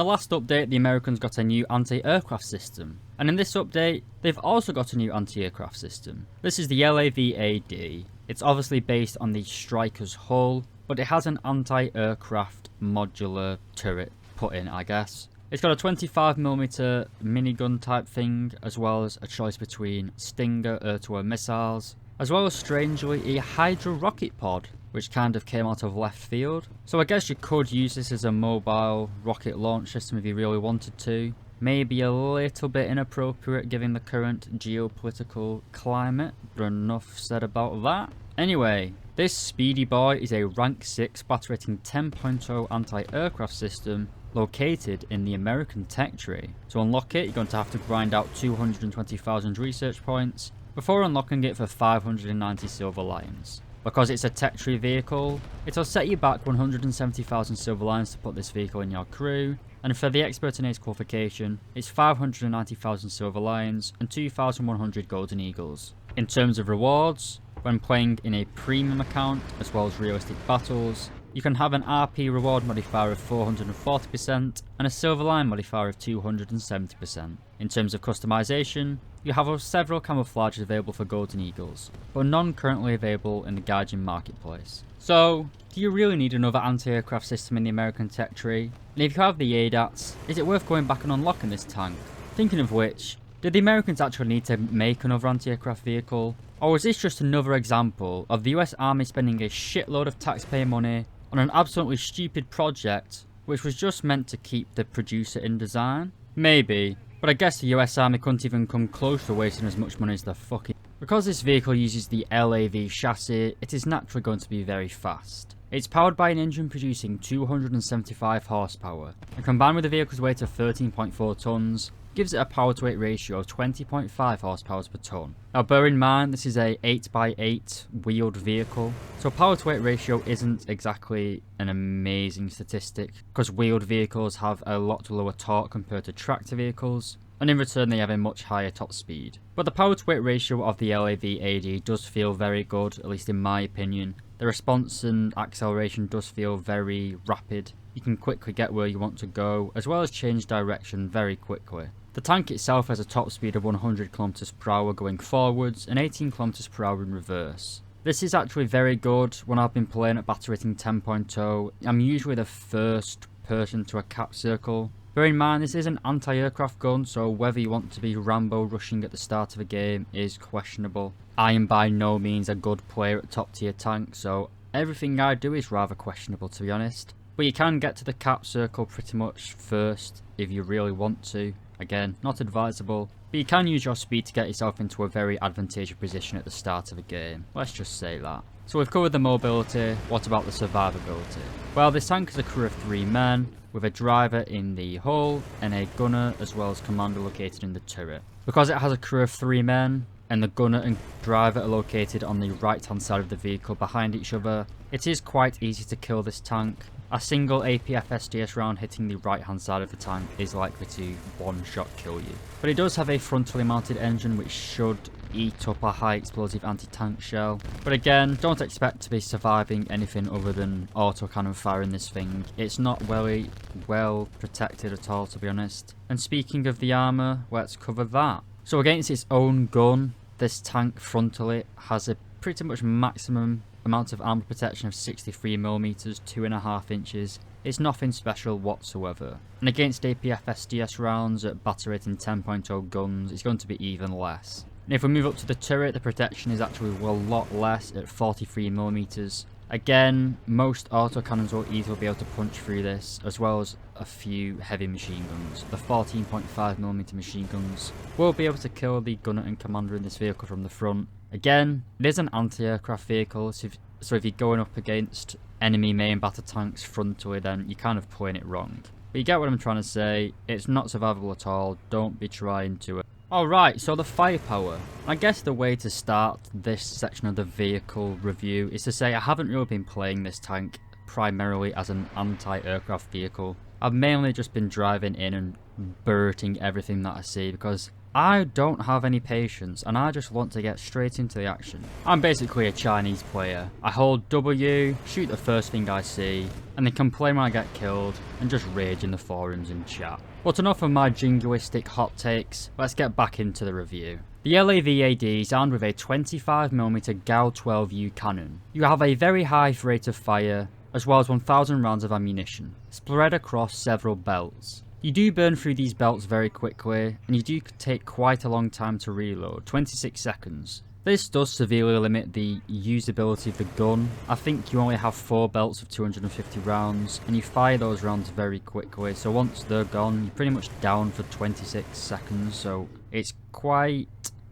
the last update, the Americans got a new anti-aircraft system. And in this update, they've also got a new anti-aircraft system. This is the LAV-AD. It's obviously based on the Striker's hull, but it has an anti-aircraft modular turret put in, I guess. It's got a 25mm minigun type thing, as well as a choice between Stinger air-to-air missiles, as well as strangely a Hydra rocket pod, which kind of came out of left field. So I guess you could use this as a mobile rocket launch system if you really wanted to. Maybe a little bit inappropriate given the current geopolitical climate, but enough said about that. Anyway, this speedy boy is a rank 6 battle rating 10.0 anti-aircraft system located in the American tech tree. To unlock it, you're going to have to grind out 220,000 research points before unlocking it for 590 silver lions. Because it's a tech tree vehicle, it'll set you back 170,000 silver lions to put this vehicle in your crew, and for the expert and ace qualification, it's 590,000 silver lions and 2,100 golden eagles. In terms of rewards, when playing in a premium account as well as realistic battles, you can have an RP reward modifier of 440% and a silver lion modifier of 270%. In terms of customization, you have several camouflages available for golden eagles, but none currently available in the Gaijin marketplace. So, do you really need another anti-aircraft system in the American tech tree? And if you have the ADATs, is it worth going back and unlocking this tank? Thinking of which, did the Americans actually need to make another anti-aircraft vehicle? Or is this just another example of the US Army spending a shitload of taxpayer money on an absolutely stupid project which was just meant to keep the producer in design? Maybe, but I guess the US Army couldn't even come close to wasting as much money as the fucking... Because this vehicle uses the LAV chassis, it is naturally going to be very fast. It's powered by an engine producing 275 horsepower, and combined with the vehicle's weight of 13.4 tons, gives it a power to weight ratio of 20.5 horsepower per ton. Now bear in mind this is a 8x8 wheeled vehicle, so power to weight ratio isn't exactly an amazing statistic, because wheeled vehicles have a lot lower torque compared to tractor vehicles, and in return they have a much higher top speed. But the power to weight ratio of the LAV-AD does feel very good, at least in my opinion. The response and acceleration does feel very rapid. You can quickly get where you want to go, as well as change direction very quickly. The tank itself has a top speed of 100 km per hour going forwards and 18 km per hour in reverse. This is actually very good. When I've been playing at battle rating 10.0, I'm usually the first person to a cap circle. Bear in mind this is an anti-aircraft gun, so whether you want to be Rambo rushing at the start of a game is questionable. I am by no means a good player at top tier tanks, so everything I do is rather questionable to be honest. But you can get to the cap circle pretty much first if you really want to. Again, not advisable, but you can use your speed to get yourself into a very advantageous position at the start of a game. Let's just say that. So we've covered the mobility, what about the survivability? Well, this tank is a crew of 3 men, with a driver in the hull and a gunner as well as commander located in the turret. Because it has a crew of 3 men, and the gunner and driver are located on the right hand side of the vehicle behind each other, it is quite easy to kill this tank. A single APF SDS round hitting the right hand side of the tank is likely to one-shot kill you. But it does have a frontally mounted engine which should eat up a high explosive anti-tank shell. But again, don't expect to be surviving anything other than autocannon fire in this thing. It's not very well protected at all, to be honest. And speaking of the armour, let's cover that. So against its own gun, this tank frontally has a pretty much maximum amount of armor protection of 63mm, 2.5 inches. It's nothing special whatsoever. And against APF SDS rounds at battle rating 10.0 guns, it's going to be even less. And if we move up to the turret, the protection is actually a lot less at 43mm. Again, most autocannons will easily be able to punch through this, as well as a few heavy machine guns. The 14.5mm machine guns will be able to kill the gunner and commander in this vehicle from the front. Again, it is an anti-aircraft vehicle, so if you're going up against enemy main battle tanks frontally, then you're kind of playing it wrong. But you get what I'm trying to say, it's not survivable at all, don't be trying to it. Alright, so the firepower. I guess the way to start this section of the vehicle review is to say I haven't really been playing this tank primarily as an anti-aircraft vehicle. I've mainly just been driving in and berting everything that I see because I don't have any patience and I just want to get straight into the action. I'm basically a Chinese player. I hold W, shoot the first thing I see, and then complain when I get killed and just rage in the forums and chat. But enough of my jingoistic hot takes, let's get back into the review. The LAV-AD is armed with a 25mm GAU-12U cannon. You have a very high rate of fire, as well as 1000 rounds of ammunition, spread across several belts. You do burn through these belts very quickly, and you do take quite a long time to reload, 26 seconds. This does severely limit the usability of the gun. I think you only have 4 belts of 250 rounds, and you fire those rounds very quickly, so once they're gone, you're pretty much down for 26 seconds, so it's quite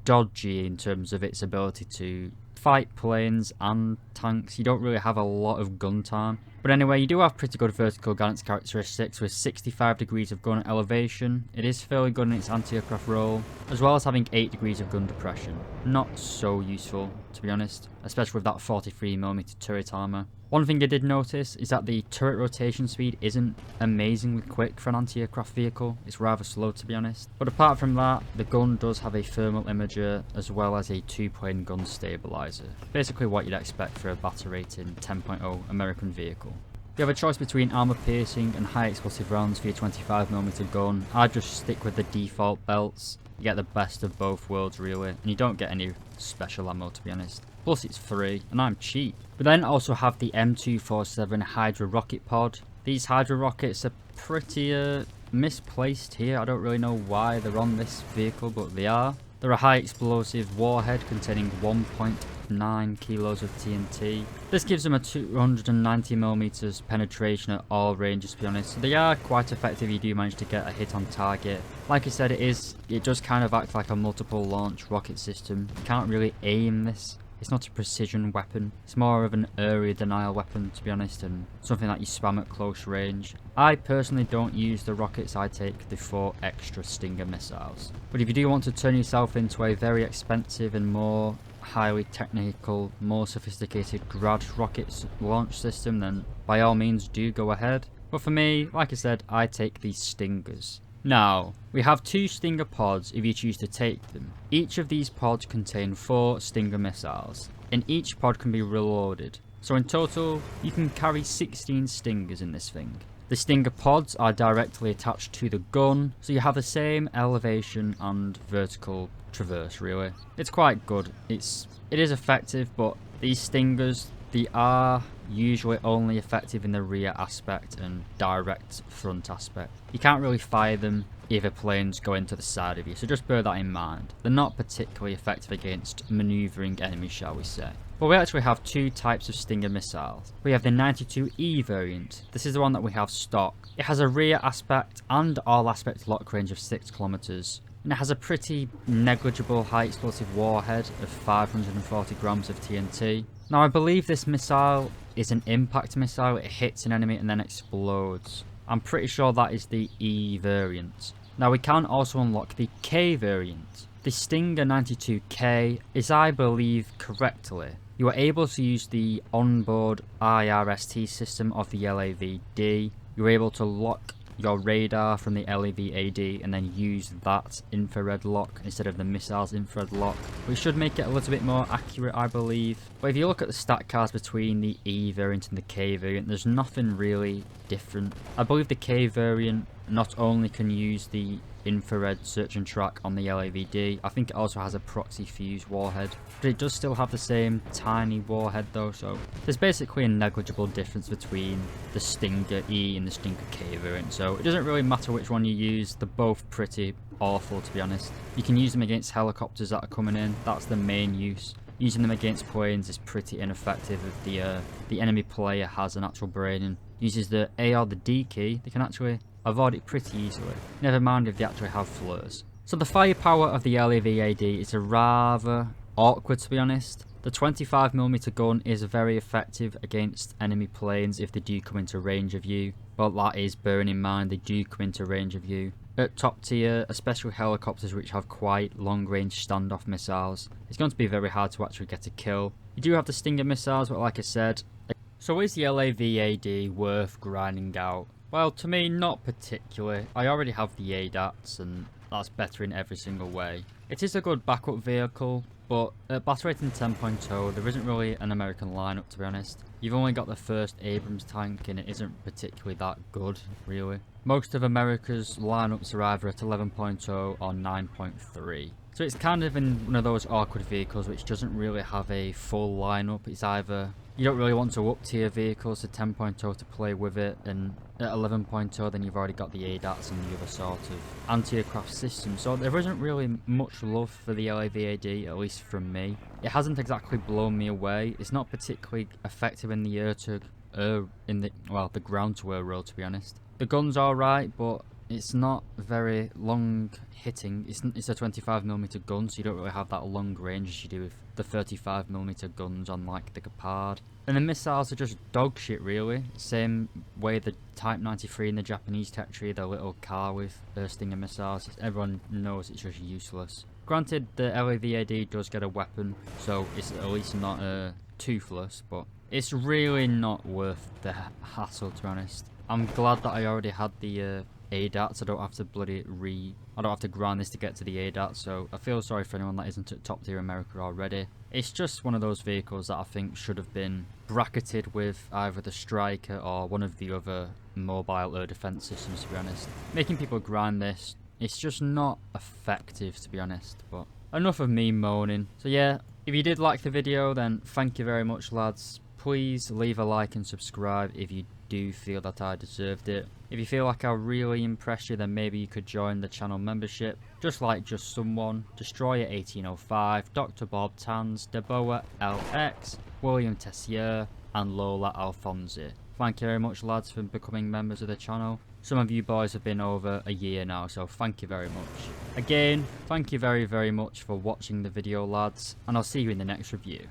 dodgy in terms of its ability to fight planes and tanks. You don't really have a lot of gun time. But anyway, you do have pretty good vertical guidance characteristics with 65 degrees of gun elevation. It is fairly good in its anti-aircraft role, as well as having 8 degrees of gun depression. Not so useful, to be honest, especially with that 43mm turret armor. One thing I did notice is that the turret rotation speed isn't amazingly quick for an anti-aircraft vehicle. It's rather slow, to be honest. But apart from that, the gun does have a thermal imager as well as a 2-plane gun stabilizer. Basically what you'd expect for a battle rating 10.0 American vehicle. You have a choice between armor piercing and high explosive rounds for your 25mm gun. I'd just stick with the default belts. You get the best of both worlds really, and you don't get any special ammo, to be honest. Plus it's free, and I'm cheap. We then also have the M247 Hydra rocket pod. These Hydra rockets are pretty misplaced here. I don't really know why they're on this vehicle, but they are. They're a high explosive warhead containing 1.9 kilos of TNT. This gives them a 290mm penetration at all ranges, to be honest. So they are quite effective if you do manage to get a hit on target. Like I said, it does kind of act like a multiple launch rocket system. You can't really aim this. It's not a precision weapon. It's more of an area denial weapon, to be honest, and something that you spam at close range. I personally don't use the rockets. I take the 4 extra Stinger missiles. But if you do want to turn yourself into a very expensive and more highly technical, more sophisticated Grad rocket launch system, then by all means do go ahead. But for me, like I said, I take these Stingers. Now, we have 2 Stinger pods if you choose to take them. Each of these pods contain 4 Stinger missiles, and each pod can be reloaded. So in total, you can carry 16 Stingers in this thing. The Stinger pods are directly attached to the gun, so you have the same elevation and vertical traverse really. It's quite good. It is effective, but these Stingers, they are usually only effective in the rear aspect and direct front aspect. You can't really fire them if a plane's going to the side of you, so just bear that in mind. They're not particularly effective against manoeuvring enemies, shall we say. But we actually have 2 types of Stinger missiles. We have the 92E variant. This is the one that we have stock. It has a rear aspect and all aspect lock range of 6 kilometers. And it has a pretty negligible high explosive warhead of 540 grams of TNT. Now I believe this missile is an impact missile. It hits an enemy and then explodes. I'm pretty sure that is the E variant. Now we can also unlock the K variant. The Stinger 92K is, I believe correctly, you are able to use the onboard IRST system of the LAV-AD. You're able to lock your radar from the LAV-AD and then use that infrared lock instead of the missile's infrared lock, which should make it a little bit more accurate, I believe. But if you look at the stat cards between the E variant and the K variant, there's nothing really different. I believe the K variant not only can use the infrared search and track on the LAV-AD, I think it also has a proxy fuse warhead, but it does still have the same tiny warhead though, so there's basically a negligible difference between the Stinger E and the Stinger K variant, so it doesn't really matter which one you use. They're both pretty awful, to be honest. You can use them against helicopters that are coming in. That's the main use. Using them against planes is pretty ineffective if the enemy player has an actual brain and uses the A or the D key. They can actually avoid it pretty easily, never mind if they actually have flares. So the firepower of the LAV-AD is rather awkward, to be honest. The 25mm gun is very effective against enemy planes if they do come into range of you, but that is bearing in mind they do come into range of you. At top tier, especially helicopters which have quite long range standoff missiles, it's going to be very hard to actually get a kill. You do have the Stinger missiles, but like I said, so is the LAV-AD worth grinding out? Well, to me, not particularly. I already have the ADATs, and that's better in every single way. It is a good backup vehicle, but at battle rating 10.0 there isn't really an American lineup, to be honest. You've only got the first Abrams tank and it isn't particularly that good, really. Most of America's lineups are either at 11.0 or 9.3. So it's kind of in one of those awkward vehicles which doesn't really have a full lineup. It's either you don't really want to up tier vehicles to 10.0 to play with it, and at 11.0 then you've already got the ADATs and the other sort of anti-aircraft system. So there isn't really much love for the LAV-AD, at least from me. It hasn't exactly blown me away. It's not particularly effective in the the ground to air role, to be honest. The gun's alright, but it's not very long hitting. It's a 25mm gun, so you don't really have that long range as you do with the 35mm guns on like the Gepard. And the missiles are just dog shit, really. Same way the Type 93 in the Japanese territory, the little car with Stinger missiles. Everyone knows it's just useless. Granted, the LAV-AD does get a weapon, so it's at least not toothless, but it's really not worth the hassle, to be honest. I'm glad that I already had the ADATs. I don't have to grind this to get to the ADAT, so I feel sorry for anyone that isn't at top tier America already. It's just one of those vehicles that I think should have been bracketed with either the Striker or one of the other mobile air defense systems, to be honest. Making people grind this, it's just not effective, to be honest. But enough of me moaning. So yeah, if you did like the video, then thank you very much, lads. Please leave a like and subscribe if you do feel that I deserved it. If you feel like I really impressed you, then maybe you could join the channel membership. Just like Just Someone, Destroyer 1805, Dr. Bob Tans, Deboa LX, William Tessier, and Lola Alfonsi. Thank you very much, lads, for becoming members of the channel. Some of you boys have been over a year now, so thank you very much. Again, thank you very, very much for watching the video, lads, and I'll see you in the next review.